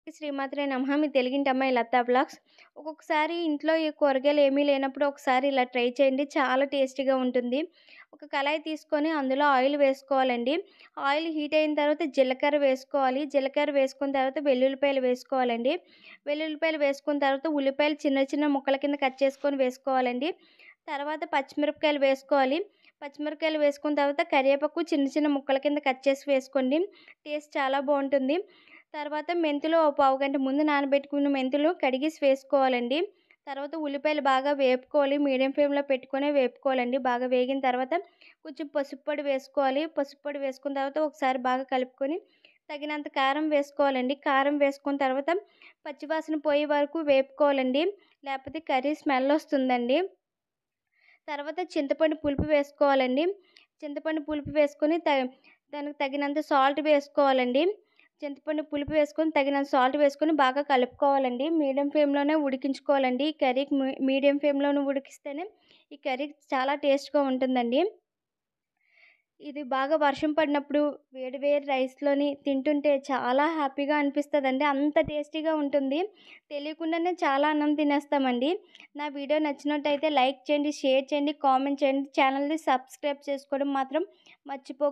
శ్రీమాత్రే నమః. మీ తెలుగింటి అమ్మాయి లతా వ్లాగ్స్. ఒక్కొక్కసారి ఇంట్లో ఈ కూరగాయలు ఏమీ లేనప్పుడు ఒకసారి ఇలా ట్రై చేయండి. చాలా టేస్టీగా ఉంటుంది. ఒక కళాయి తీసుకొని అందులో ఆయిల్ వేసుకోవాలండి. ఆయిల్ హీట్ అయిన తర్వాత జీలకర్ర వేసుకోవాలి. జీలకర్ర వేసుకున్న తర్వాత వెల్లుల్లిపాయలు వేసుకోవాలండి. వెల్లుల్లిపాయలు వేసుకున్న తర్వాత ఉల్లిపాయలు చిన్న చిన్న ముక్కల కింద కట్ చేసుకొని వేసుకోవాలండి. తర్వాత పచ్చిమిరపకాయలు వేసుకోవాలి. పచ్చిమిరపకాయలు వేసుకున్న తర్వాత కరివేపాకు చిన్న చిన్న ముక్కల కింద కట్ చేసి వేసుకోండి. టేస్ట్ చాలా బావుంటుంది. తర్వాత మెంతులు ఓ పావుగంట ముందు నానబెట్టుకున్న మెంతులు కడిగేసి వేసుకోవాలండి. తర్వాత ఉల్లిపాయలు బాగా వేపుకోవాలి. మీడియం ఫ్లేమ్‌లో పెట్టుకొనే వేపుకోవాలండి. బాగా వేగిన తర్వాత కొంచెం పసుపు పొడి వేసుకోవాలి. పసుపు పొడి వేసుకున్న తర్వాత ఒకసారి బాగా కలుపుకొని తగినంత కారం వేసుకోవాలండి. కారం వేసుకున్న తర్వాత పచ్చివాసన పోయే వరకు వేపుకోవాలండి. లేకపోతే కర్రీ స్మెల్ వస్తుందండి. తర్వాత చింతపండు పులుపు వేసుకోవాలండి. చింతపండు పులుపు వేసుకొని దానికి తగినంత సాల్ట్ వేసుకోవాలండి. చింతపండు పులుపు వేసుకొని తగినంత సాల్ట్ వేసుకొని బాగా కలుపుకోవాలండి. మీడియం ఫ్లేమ్‌లోనే ఉడికించుకోవాలండి. ఈ కర్రీకి మీడియం ఫ్లేమ్‌లోనే ఉడికిస్తేనే ఈ కర్రీ చాలా టేస్ట్‌గా ఉంటుందండి. ఇది బాగా వర్షం పడినప్పుడు వేడి వేడి రైస్‌లోని తింటుంటే చాలా హ్యాపీగా అనిపిస్తదండి. అంత టేస్టీగా ఉంటుంది. తెలియకుండానే చాలా అన్నం తినేస్తామండి. నా వీడియో నచ్చినట్టయితే లైక్ చేయండి, షేర్ చేయండి, కామెంట్ చేయండి. ఛానల్‌ని సబ్స్క్రైబ్ చేసుకోవడం మాత్రం మర్చిపోకండి.